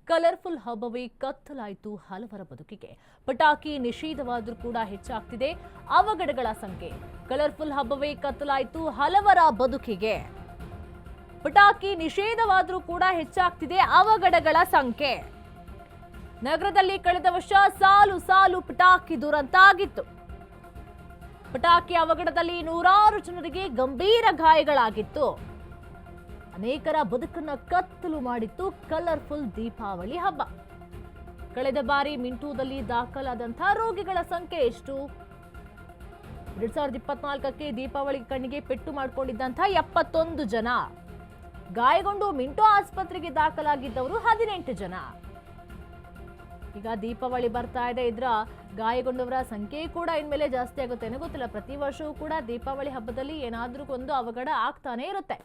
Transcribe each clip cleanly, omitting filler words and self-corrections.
Colourful ಹಬ್ಬವೇ ಕತ್ತಲಾಯಿತು ಹಲವರ ಬದುಕಿಗೆ. ಪಟಾಕಿ ನಿಷೇಧವಾದರೂ ಕೂಡ ಹೆಚ್ಚಾಗ್ತಿದೆ ಅವಘಡಗಳ ಸಂಖ್ಯೆ. ಕಲರ್ಫುಲ್ ಹಬ್ಬವೇ ಕತ್ತಲಾಯಿತು ಹಲವರ ಬದುಕಿಗೆ. ಪಟಾಕಿ ನಿಷೇಧವಾದರೂ ಕೂಡ ಹೆಚ್ಚಾಗ್ತಿದೆ ಅವಘಡಗಳ ಸಂಖ್ಯೆ. ನಗರದಲ್ಲಿ ಕಳೆದ ವರ್ಷ ಸಾಲು ಸಾಲು ಪಟಾಕಿ ದುರಂತ ಆಗಿತ್ತು. ಪಟಾಕಿ ಅವಘಡದಲ್ಲಿ ನೂರಾರು ಜನರಿಗೆ ಗಂಭೀರ ಗಾಯಗಳಾಗಿತ್ತು. ಅನೇಕರ ಬದುಕನ್ನ ಕತ್ತಲು ಮಾಡಿತ್ತು ಕಲರ್ಫುಲ್ ದೀಪಾವಳಿ ಹಬ್ಬ. ಕಳೆದ ಬಾರಿ ಮಿಂಟೂದಲ್ಲಿ ದಾಖಲಾದಂತಹ ರೋಗಿಗಳ ಸಂಖ್ಯೆ ಎಷ್ಟು? 2024ಕ್ಕೆ ದೀಪಾವಳಿ ಕಣ್ಣಿಗೆ ಪೆಟ್ಟು ಮಾಡಿಕೊಂಡಿದ್ದಂತಹ 71 ಜನ, ಗಾಯಗೊಂಡು ಮಿಂಟೋ ಆಸ್ಪತ್ರೆಗೆ ದಾಖಲಾಗಿದ್ದವರು 18 ಜನ. ಈಗ ದೀಪಾವಳಿ ಬರ್ತಾ ಇದೆ, ಇದರ ಗಾಯಗೊಂಡವರ ಸಂಖ್ಯೆ ಕೂಡ ಇನ್ಮೇಲೆ ಜಾಸ್ತಿ ಆಗುತ್ತೆ ಗೊತ್ತಿಲ್ಲ. ಪ್ರತಿ ವರ್ಷವೂ ಕೂಡ ದೀಪಾವಳಿ ಹಬ್ಬದಲ್ಲಿ ಏನಾದ್ರೂ ಒಂದು ಅವಘಡ ಆಗ್ತಾನೆ ಇರುತ್ತೆ.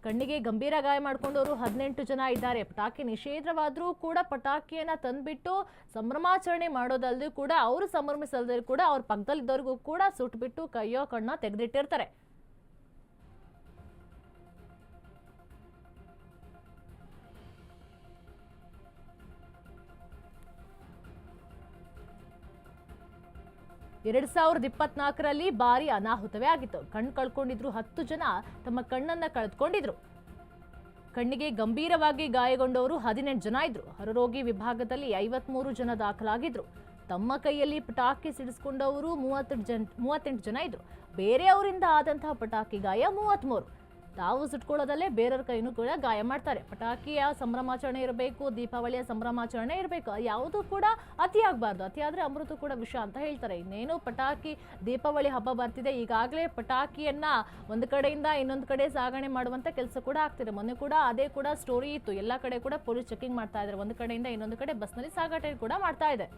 ಕಣ್ಣಿಗೆ ಗಂಭೀರ ಗಾಯ ಮಾಡ್ಕೊಂಡವರು 18 ಜನ ಇದ್ದಾರೆ. ಪಟಾಕಿ ನಿಷೇಧವಾದ್ರೂ ಕೂಡ ಪಟಾಕಿಯನ್ನ ತಂದ್ಬಿಟ್ಟು ಸಂಭ್ರಮಾಚರಣೆ ಮಾಡೋದಲ್ಲದೆ ಕೂಡ ಅವರು ಸಂಭ್ರಮಿಸಲ್ದೇ ಕೂಡ ಅವ್ರ ಪಕ್ಕದಲ್ಲಿದ್ದವ್ರಿಗೂ ಕೂಡ ಸುಟ್ಬಿಟ್ಟು ಕೈಯೋ ಕಣ್ಣ ತೆಗೆದಿಟ್ಟಿರ್ತಾರೆ. ಎರಡ್ 2024ರಲ್ಲಿ ಭಾರಿ ಅನಾಹುತವೇ ಆಗಿತ್ತು. ಕಣ್ಣು ಕಳ್ಕೊಂಡಿದ್ರು 10 ಜನ ತಮ್ಮ ಕಣ್ಣನ್ನ ಕಳೆದುಕೊಂಡಿದ್ರು. ಕಣ್ಣಿಗೆ ಗಂಭೀರವಾಗಿ ಗಾಯಗೊಂಡವರು 18 ಜನ ಇದ್ರು. ಹೊರರೋಗಿ ವಿಭಾಗದಲ್ಲಿ 53 ಜನ ದಾಖಲಾಗಿದ್ರು. ತಮ್ಮ ಕೈಯಲ್ಲಿ ಪಟಾಕಿ ಸಿಡಿಸಿಕೊಂಡವರು 38 ಜನ ಇದ್ರು. ಬೇರೆಯವರಿಂದ ಆದಂತಹ ಪಟಾಕಿ ಗಾಯ 33. ತಾವು ಸುಟ್ಕೊಳ್ಳೋದಲ್ಲೇ ಬೇರೆಯವ್ರ ಕೈನೂ ಕೂಡ ಗಾಯ ಮಾಡ್ತಾರೆ. ಪಟಾಕಿಯ ಸಂಭ್ರಮಾಚರಣೆ ಇರಬೇಕು, ದೀಪಾವಳಿಯ ಸಂಭ್ರಮಾಚರಣೆ ಇರಬೇಕು, ಯಾವುದು ಕೂಡ ಅತಿ ಆಗಬಾರ್ದು. ಅತಿ ಆದ್ರೆ ಅಮೃತ ಕೂಡ ವಿಷ ಅಂತ ಹೇಳ್ತಾರೆ. ಇನ್ನೇನು ಪಟಾಕಿ ದೀಪಾವಳಿ ಹಬ್ಬ ಬರ್ತಿದೆ, ಈಗಾಗಲೇ ಪಟಾಕಿಯನ್ನ ಒಂದು ಕಡೆಯಿಂದ ಇನ್ನೊಂದು ಕಡೆ ಸಾಗಣೆ ಮಾಡುವಂತ ಕೆಲಸ ಕೂಡ ಆಗ್ತಿದೆ. ಮೊನ್ನೆ ಕೂಡ ಅದೇ ಕೂಡ ಸ್ಟೋರಿ ಇತ್ತು. ಎಲ್ಲಾ ಕಡೆ ಕೂಡ ಪೊಲೀಸ್ ಚೆಕಿಂಗ್ ಮಾಡ್ತಾ ಇದ್ದಾರೆ. ಒಂದು ಕಡೆಯಿಂದ ಇನ್ನೊಂದು ಕಡೆ ಬಸ್ನಲ್ಲಿ ಸಾಗಾಟ ಕೂಡ ಮಾಡ್ತಾ ಇದೆ.